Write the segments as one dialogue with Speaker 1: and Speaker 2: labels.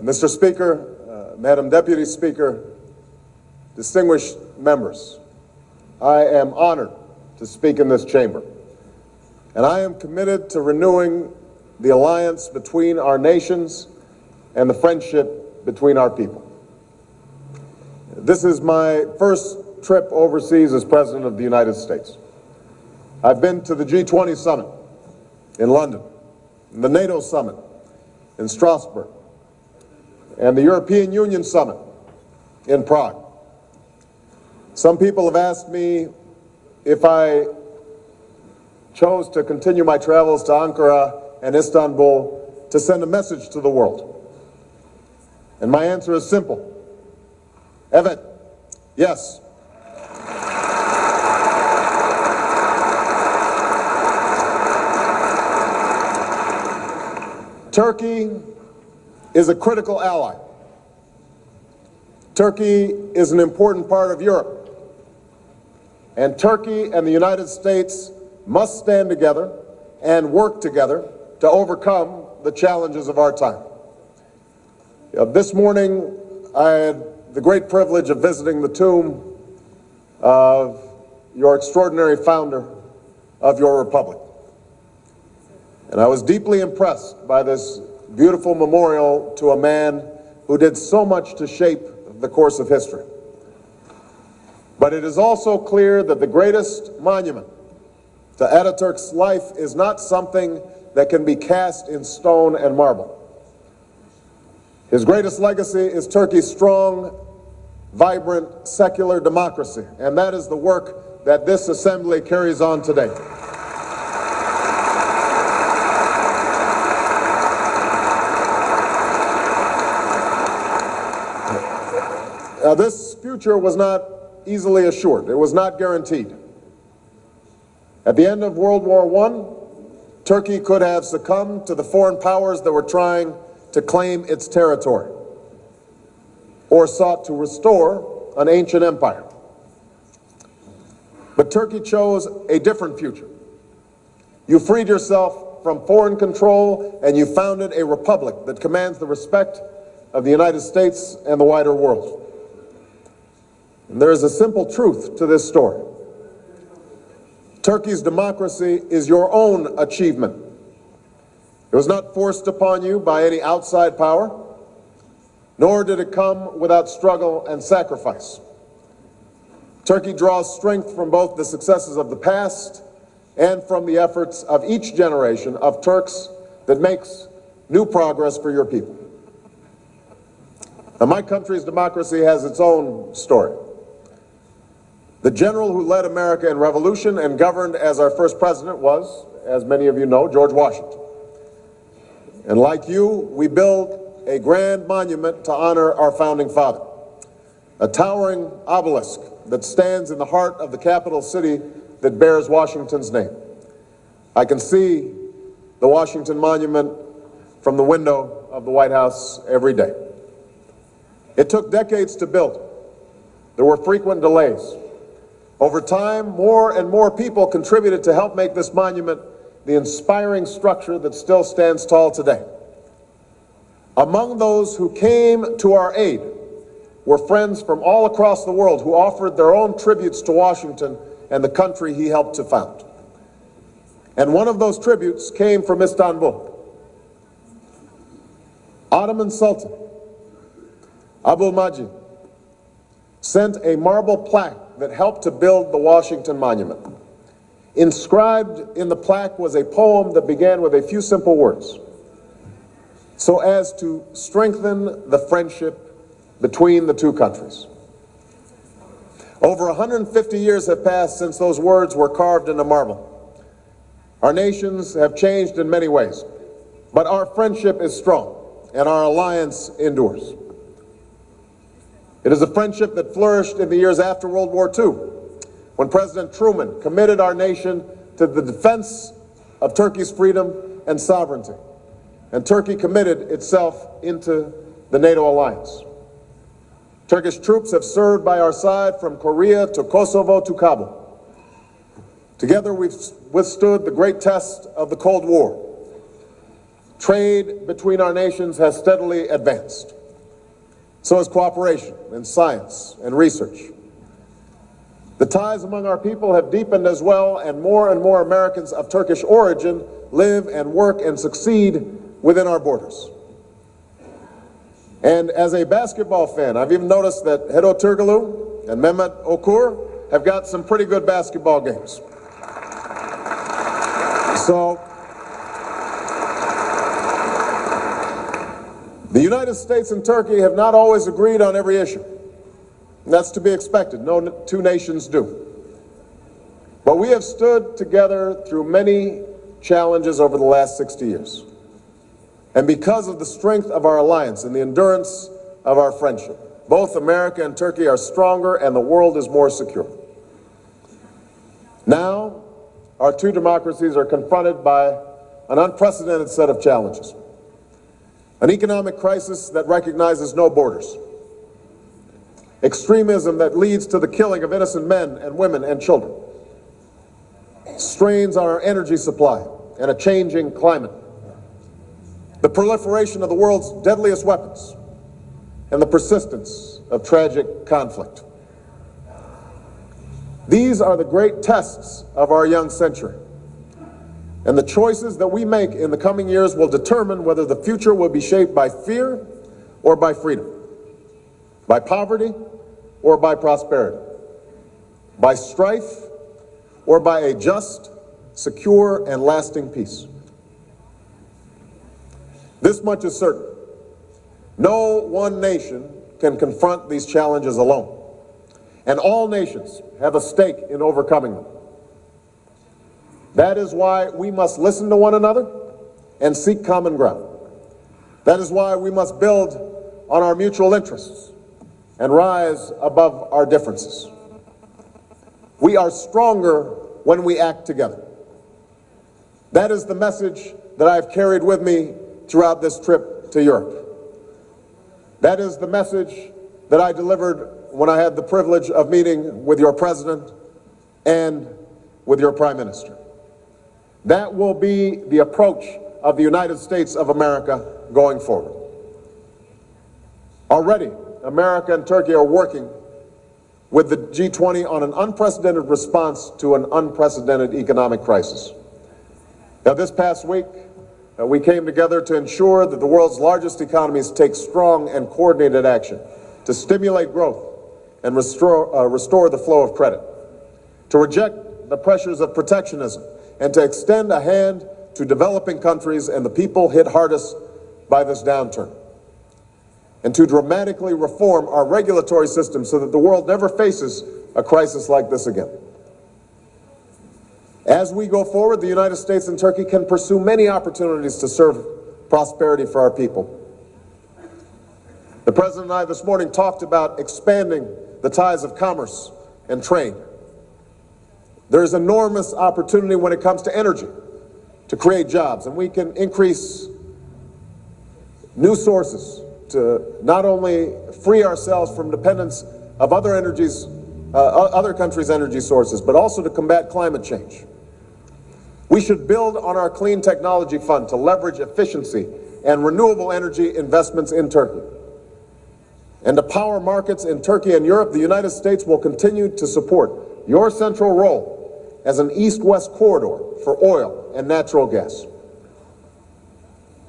Speaker 1: Mr. Speaker, Madam Deputy Speaker, distinguished members, I am honored to speak in this chamber, and I am committed to renewing the alliance between our nations and the friendship between our people. This is my first trip overseas as President of the United States. I've been to the G20 summit in London, the NATO summit in Strasbourg, and the European Union summit in Prague. Some people have asked me if I chose to continue my travels to Ankara and Istanbul to send a message to the world. And my answer is simple. Evet, yes. Turkey is a critical ally. Turkey is an important part of Europe. And Turkey and the United States must stand together and work together to overcome the challenges of our time. This morning, I had the great privilege of visiting the tomb of your extraordinary founder of your republic. And I was deeply impressed by this beautiful memorial to a man who did so much to shape the course of history. But it is also clear that the greatest monument to Ataturk's life is not something that can be cast in stone and marble. His greatest legacy is Turkey's strong, vibrant, secular democracy, and that is the work that this assembly carries on today. This future was not easily assured. It was not guaranteed. At the end of World War I, Turkey could have succumbed to the foreign powers that were trying to claim its territory, or sought to restore an ancient empire. But Turkey chose a different future. You freed yourself from foreign control, and you founded a republic that commands the respect of the United States and the wider world. And there is a simple truth to this story. Turkey's democracy is your own achievement. It was not forced upon you by any outside power, nor did it come without struggle and sacrifice. Turkey draws strength from both the successes of the past and from the efforts of each generation of Turks that makes new progress for your people. Now, my country's democracy has its own story. The general who led America in revolution and governed as our first president was, as many of you know, George Washington. And like you, we build a grand monument to honor our founding father, a towering obelisk that stands in the heart of the capital city that bears Washington's name. I can see the Washington Monument from the window of the White House every day. It took decades to build. There were frequent delays. Over time, more and more people contributed to help make this monument the inspiring structure that still stands tall today. Among those who came to our aid were friends from all across the world who offered their own tributes to Washington and the country he helped to found. And one of those tributes came from Istanbul. Ottoman Sultan Abdülmecid sent a marble plaque that helped to build the Washington Monument. Inscribed in the plaque was a poem that began with a few simple words, so as to strengthen the friendship between the two countries. Over 150 years have passed since those words were carved into marble. Our nations have changed in many ways, but our friendship is strong and our alliance endures. It is a friendship that flourished in the years after World War II, when President Truman committed our nation to the defense of Turkey's freedom and sovereignty, and Turkey committed itself into the NATO alliance. Turkish troops have served by our side from Korea to Kosovo to Kabul. Together we've withstood the great test of the Cold War. Trade between our nations has steadily advanced. So has cooperation in science and research. The ties among our people have deepened as well, and more Americans of Turkish origin live and work and succeed within our borders. And as a basketball fan, I've even noticed that Hedo Turkoglu and Mehmet Okur have got some pretty good basketball games. So, the United States and Turkey have not always agreed on every issue. And that's to be expected. No two nations do. But we have stood together through many challenges over the last 60 years. And because of the strength of our alliance and the endurance of our friendship, both America and Turkey are stronger and the world is more secure. Now, our two democracies are confronted by an unprecedented set of challenges. An economic crisis that recognizes no borders. Extremism that leads to the killing of innocent men and women and children. Strains on our energy supply and a changing climate. The proliferation of the world's deadliest weapons and the persistence of tragic conflict. These are the great tests of our young century. And the choices that we make in the coming years will determine whether the future will be shaped by fear or by freedom, by poverty or by prosperity, by strife or by a just, secure, and lasting peace. This much is certain. No one nation can confront these challenges alone, and all nations have a stake in overcoming them. That is why we must listen to one another and seek common ground. That is why we must build on our mutual interests and rise above our differences. We are stronger when we act together. That is the message that I have carried with me throughout this trip to Europe. That is the message that I delivered when I had the privilege of meeting with your president and with your prime minister. That will be the approach of the United States of America going forward. Already, America and Turkey are working with the G20 on an unprecedented response to an unprecedented economic crisis. Now, this past week, we came together to ensure that the world's largest economies take strong and coordinated action to stimulate growth and restore the flow of credit, to reject the pressures of protectionism, and to extend a hand to developing countries and the people hit hardest by this downturn, and to dramatically reform our regulatory system so that the world never faces a crisis like this again. As we go forward, the United States and Turkey can pursue many opportunities to serve prosperity for our people. The President and I this morning talked about expanding the ties of commerce and trade. There is enormous opportunity when it comes to energy to create jobs, and we can increase new sources to not only free ourselves from dependence of other countries' energy sources, but also to combat climate change. We should build on our Clean Technology Fund to leverage efficiency and renewable energy investments in Turkey. And to power markets in Turkey and Europe, the United States will continue to support your central role as an east-west corridor for oil and natural gas.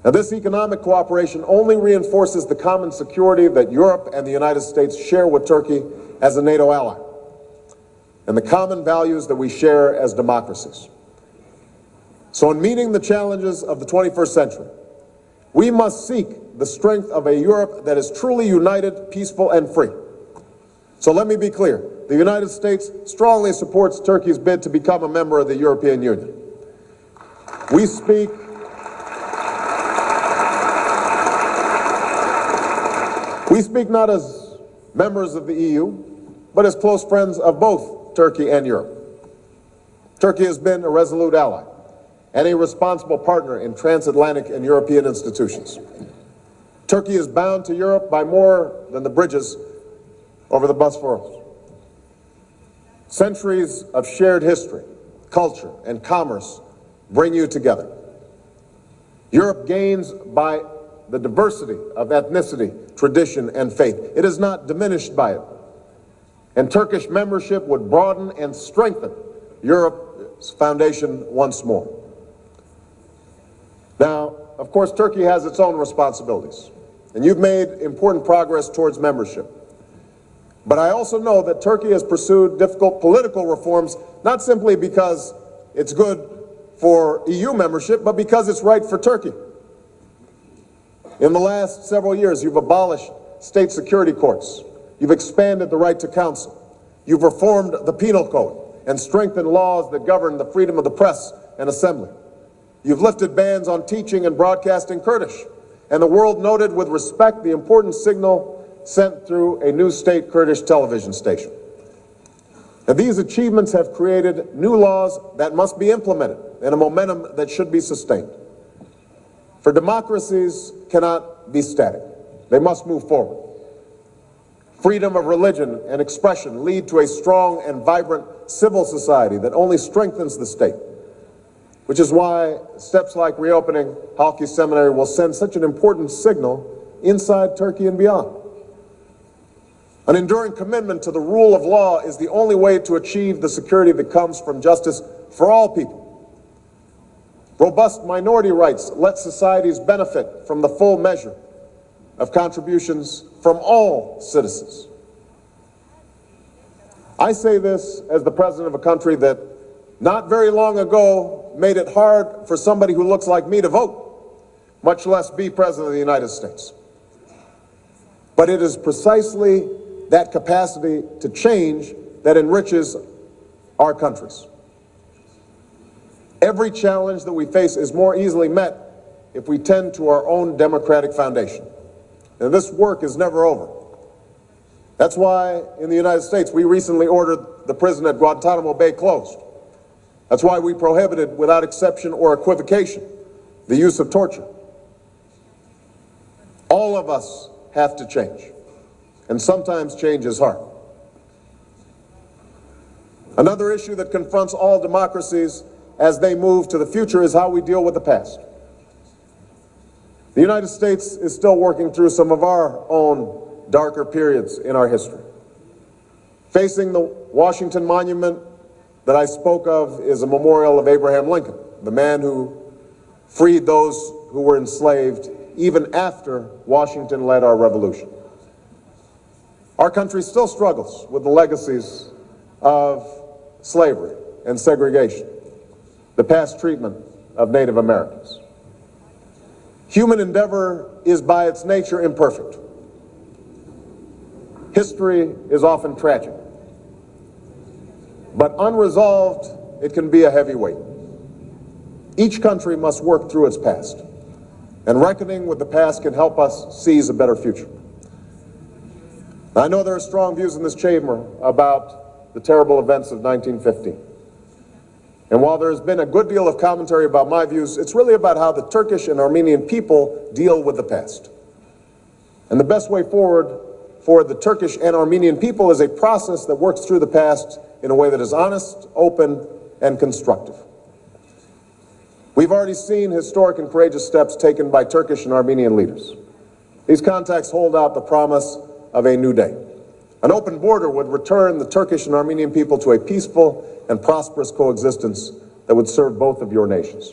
Speaker 1: Now, this economic cooperation only reinforces the common security that Europe and the United States share with Turkey as a NATO ally, and the common values that we share as democracies. So in meeting the challenges of the 21st century, we must seek the strength of a Europe that is truly united, peaceful, and free. So let me be clear. The United States strongly supports Turkey's bid to become a member of the European Union. We speak not as members of the EU, but as close friends of both Turkey and Europe. Turkey has been a resolute ally and a responsible partner in transatlantic and European institutions. Turkey is bound to Europe by more than the bridges over the Bosphorus. Centuries of shared history, culture, and commerce bring you together. Europe gains by the diversity of ethnicity, tradition, and faith. It is not diminished by it. And Turkish membership would broaden and strengthen Europe's foundation once more. Now, of course, Turkey has its own responsibilities, and you've made important progress towards membership. But I also know that Turkey has pursued difficult political reforms, not simply because it's good for EU membership, but because it's right for Turkey. In the last several years, you've abolished state security courts. You've expanded the right to counsel. You've reformed the penal code and strengthened laws that govern the freedom of the press and assembly. You've lifted bans on teaching and broadcasting Kurdish, and the world noted with respect the important signal sent through a new state Kurdish television station. And these achievements have created new laws that must be implemented and a momentum that should be sustained. For democracies cannot be static. They must move forward. Freedom of religion and expression lead to a strong and vibrant civil society that only strengthens the state, which is why steps like reopening Halki Seminary will send such an important signal inside Turkey and beyond. An enduring commitment to the rule of law is the only way to achieve the security that comes from justice for all people. Robust minority rights let societies benefit from the full measure of contributions from all citizens. I say this as the president of a country that not very long ago made it hard for somebody who looks like me to vote, much less be president of the United States. But it is precisely that capacity to change that enriches our countries. Every challenge that we face is more easily met if we tend to our own democratic foundation. And this work is never over. That's why in the United States we recently ordered the prison at Guantanamo Bay closed. That's why we prohibited, without exception or equivocation, the use of torture. All of us have to change. And sometimes change is hard. Another issue that confronts all democracies as they move to the future is how we deal with the past. The United States is still working through some of our own darker periods in our history. Facing the Washington Monument that I spoke of is a memorial of Abraham Lincoln, the man who freed those who were enslaved even after Washington led our revolution. Our country still struggles with the legacies of slavery and segregation, the past treatment of Native Americans. Human endeavor is by its nature imperfect. History is often tragic, but unresolved, it can be a heavy weight. Each country must work through its past, and reckoning with the past can help us seize a better future. I know there are strong views in this chamber about the terrible events of 1915. And while there has been a good deal of commentary about my views, it's really about how the Turkish and Armenian people deal with the past. And the best way forward for the Turkish and Armenian people is a process that works through the past in a way that is honest, open, and constructive. We've already seen historic and courageous steps taken by Turkish and Armenian leaders. These contacts hold out the promise of a new day. An open border would return the Turkish and Armenian people to a peaceful and prosperous coexistence that would serve both of your nations.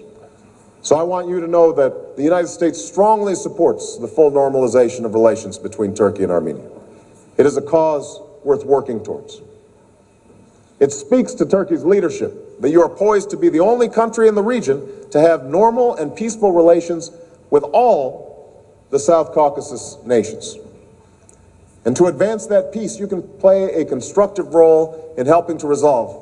Speaker 1: So I want you to know that the United States strongly supports the full normalization of relations between Turkey and Armenia. It is a cause worth working towards. It speaks to Turkey's leadership that you are poised to be the only country in the region to have normal and peaceful relations with all the South Caucasus nations. And to advance that peace, you can play a constructive role in helping to resolve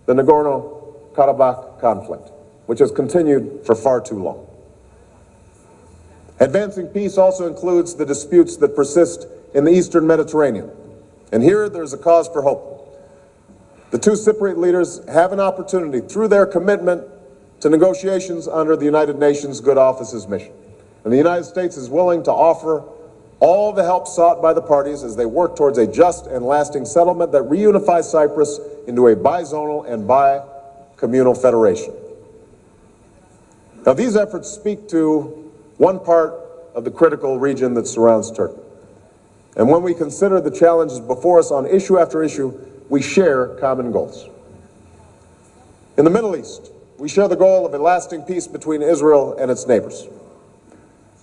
Speaker 1: the Nagorno-Karabakh conflict, which has continued for far too long. Advancing peace also includes the disputes that persist in the Eastern Mediterranean. And here there's a cause for hope. The two Cypriot leaders have an opportunity through their commitment to negotiations under the United Nations Good Office's mission. And the United States is willing to offer all the help sought by the parties as they work towards a just and lasting settlement that reunifies Cyprus into a bizonal and bi-communal federation. Now, these efforts speak to one part of the critical region that surrounds Turkey. And when we consider the challenges before us on issue after issue, we share common goals. In the Middle East, we share the goal of a lasting peace between Israel and its neighbors.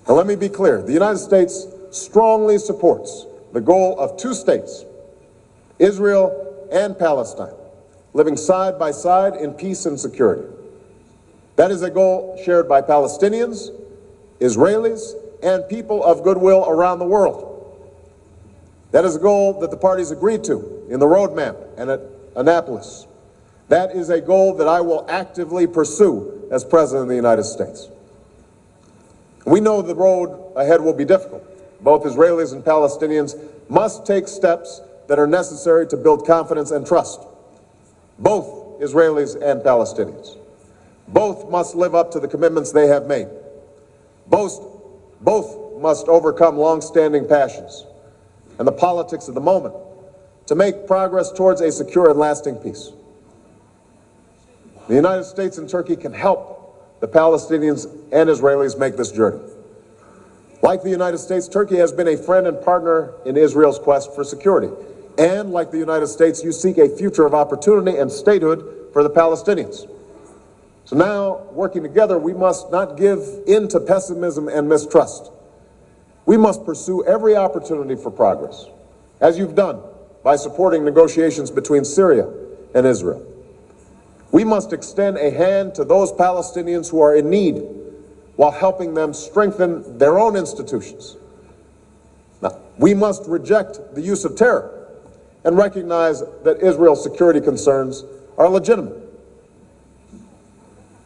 Speaker 1: Now, let me be clear. The United States strongly supports the goal of two states, Israel and Palestine, living side by side in peace and security. That is a goal shared by Palestinians, Israelis, and people of goodwill around the world. That is a goal that the parties agreed to in the roadmap and at Annapolis. That is a goal that I will actively pursue as President of the United States. We know the road ahead will be difficult. Both Israelis and Palestinians must take steps that are necessary to build confidence and trust. Both Israelis and Palestinians. Both must live up to the commitments they have made. Both must overcome long-standing passions and the politics of the moment to make progress towards a secure and lasting peace. The United States and Turkey can help the Palestinians and Israelis make this journey. Like the United States, Turkey has been a friend and partner in Israel's quest for security. And like the United States, you seek a future of opportunity and statehood for the Palestinians. So now, working together, we must not give in to pessimism and mistrust. We must pursue every opportunity for progress, as you've done by supporting negotiations between Syria and Israel. We must extend a hand to those Palestinians who are in need while helping them strengthen their own institutions. Now, we must reject the use of terror and recognize that Israel's security concerns are legitimate.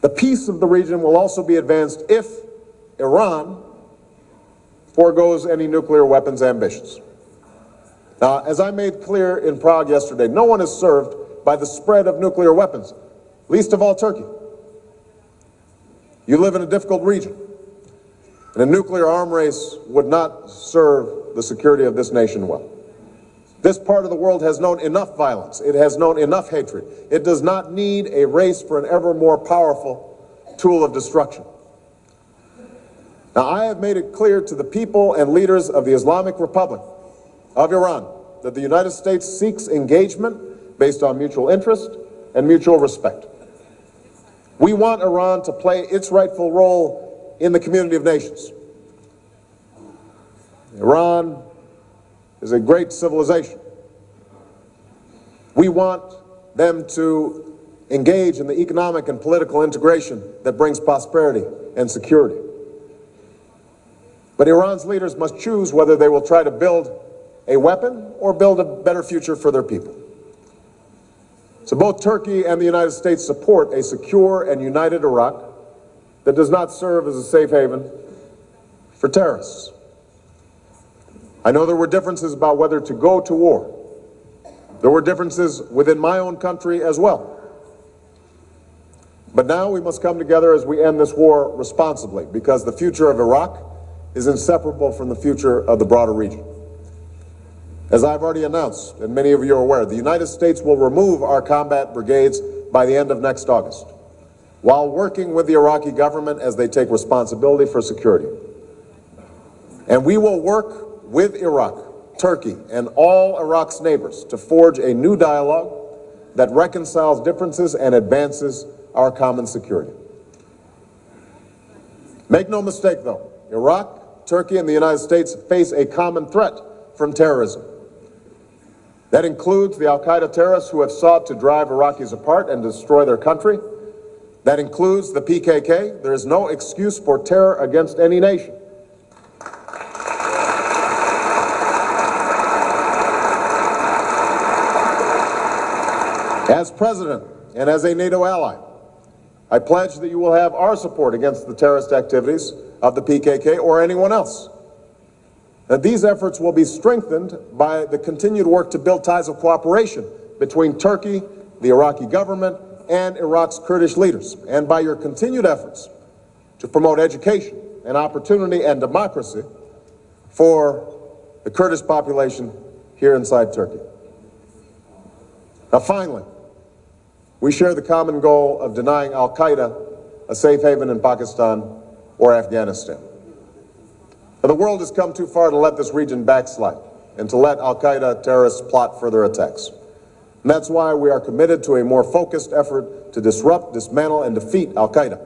Speaker 1: The peace of the region will also be advanced if Iran foregoes any nuclear weapons ambitions. Now, as I made clear in Prague yesterday, no one is served by the spread of nuclear weapons, least of all Turkey. You live in a difficult region, and a nuclear arm race would not serve the security of this nation well. This part of the world has known enough violence. It has known enough hatred. It does not need a race for an ever more powerful tool of destruction. Now, I have made it clear to the people and leaders of the Islamic Republic of Iran that the United States seeks engagement based on mutual interest and mutual respect. We want Iran to play its rightful role in the community of nations. Iran is a great civilization. We want them to engage in the economic and political integration that brings prosperity and security. But Iran's leaders must choose whether they will try to build a weapon or build a better future for their people. So both Turkey and the United States support a secure and united Iraq that does not serve as a safe haven for terrorists. I know there were differences about whether to go to war. There were differences within my own country as well. But now we must come together as we end this war responsibly, because the future of Iraq is inseparable from the future of the broader region. As I've already announced, and many of you are aware, the United States will remove our combat brigades by the end of next August, while working with the Iraqi government as they take responsibility for security. And we will work with Iraq, Turkey, and all Iraq's neighbors to forge a new dialogue that reconciles differences and advances our common security. Make no mistake, though, Iraq, Turkey, and the United States face a common threat from terrorism. That includes the al-Qaeda terrorists who have sought to drive Iraqis apart and destroy their country. That includes the PKK. There is no excuse for terror against any nation. As President and as a NATO ally, I pledge that you will have our support against the terrorist activities of the PKK or anyone else. That these efforts will be strengthened by the continued work to build ties of cooperation between Turkey, the Iraqi government, and Iraq's Kurdish leaders, and by your continued efforts to promote education and opportunity and democracy for the Kurdish population here inside Turkey. Now finally, we share the common goal of denying al-Qaeda a safe haven in Pakistan or Afghanistan. But the world has come too far to let this region backslide and to let al-Qaeda terrorists plot further attacks. And that's why we are committed to a more focused effort to disrupt, dismantle, and defeat al-Qaeda.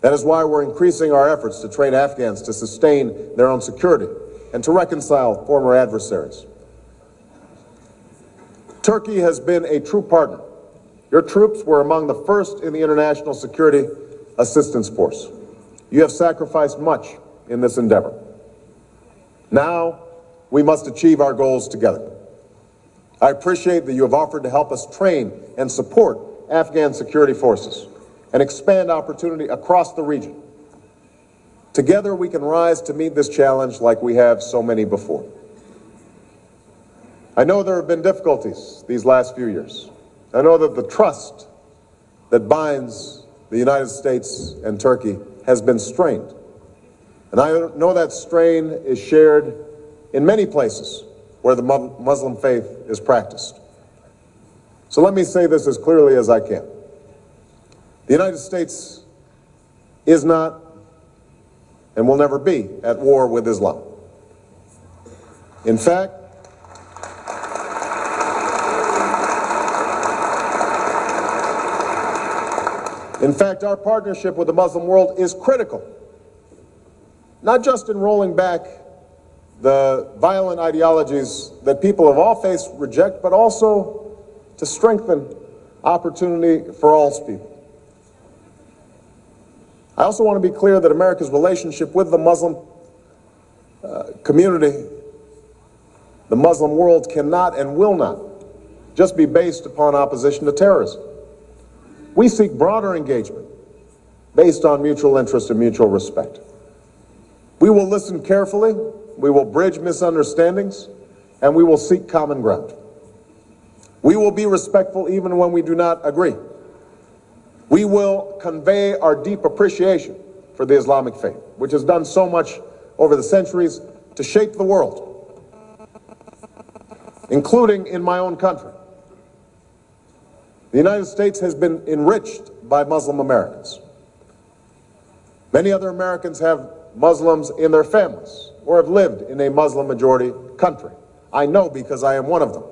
Speaker 1: That is why we're increasing our efforts to train Afghans to sustain their own security and to reconcile former adversaries. Turkey has been a true partner. Your troops were among the first in the International Security Assistance Force. You have sacrificed much in this endeavor. Now, we must achieve our goals together. I appreciate that you have offered to help us train and support Afghan security forces and expand opportunity across the region. Together, we can rise to meet this challenge like we have so many before. I know there have been difficulties these last few years. I know that the trust that binds the United States and Turkey has been strained. And I know that strain is shared in many places where the Muslim faith is practiced. So let me say this as clearly as I can. The United States is not and will never be at war with Islam. In fact, our partnership with the Muslim world is critical, not just in rolling back the violent ideologies that people of all faiths reject, but also to strengthen opportunity for all people. I also want to be clear that America's relationship with the Muslim community, the Muslim world, cannot and will not just be based upon opposition to terrorism. We seek broader engagement based on mutual interest and mutual respect. We will listen carefully, we will bridge misunderstandings, and we will seek common ground. We will be respectful even when we do not agree. We will convey our deep appreciation for the Islamic faith, which has done so much over the centuries to shape the world, including in my own country. The United States has been enriched by Muslim Americans. Many other Americans have Muslims in their families or have lived in a Muslim-majority country. I know because I am one of them.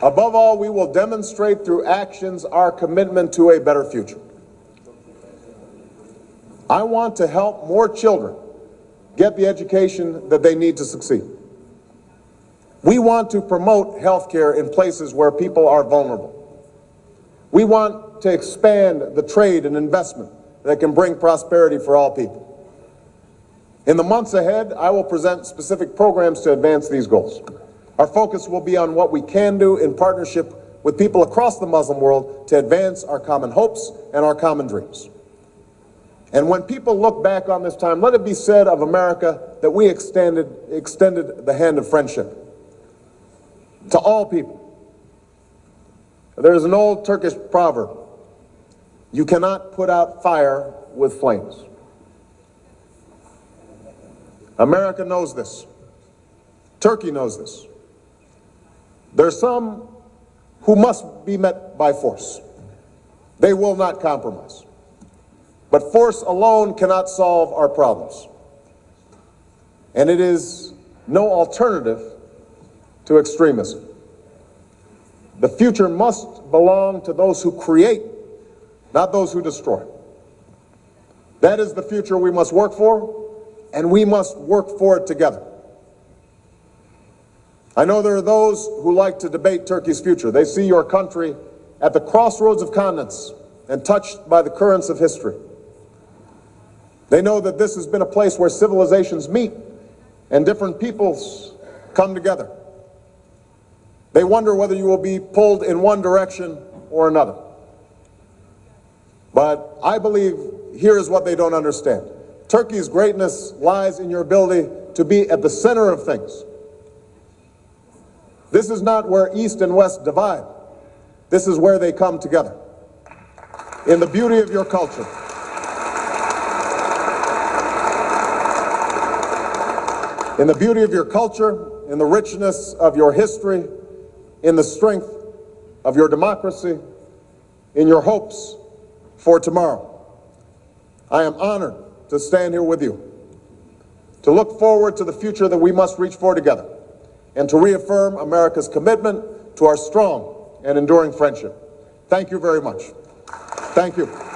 Speaker 1: Above all, we will demonstrate through actions our commitment to a better future. I want to help more children get the education that they need to succeed. We want to promote health care in places where people are vulnerable. We want to expand the trade and investment that can bring prosperity for all people. In the months ahead, I will present specific programs to advance these goals. Our focus will be on what we can do in partnership with people across the Muslim world to advance our common hopes and our common dreams. And when people look back on this time, let it be said of America that we extended the hand of friendship to all people. There's an old Turkish proverb: you cannot put out fire with flames. America knows this. Turkey knows this. There are some who must be met by force. They will not compromise. But force alone cannot solve our problems. And it is no alternative to extremism. The future must belong to those who create, not those who destroy. That is the future we must work for, and we must work for it together. I know there are those who like to debate Turkey's future. They see your country at the crossroads of continents and touched by the currents of history. They know that this has been a place where civilizations meet and different peoples come together. They wonder whether you will be pulled in one direction or another. But I believe here is what they don't understand. Turkey's greatness lies in your ability to be at the center of things. This is not where East and West divide. This is where they come together in the beauty of your culture. in the beauty of your culture, in the richness of your history, in the strength of your democracy, in your hopes for tomorrow. I am honored to stand here with you, to look forward to the future that we must reach for together, and to reaffirm America's commitment to our strong and enduring friendship. Thank you very much. Thank you.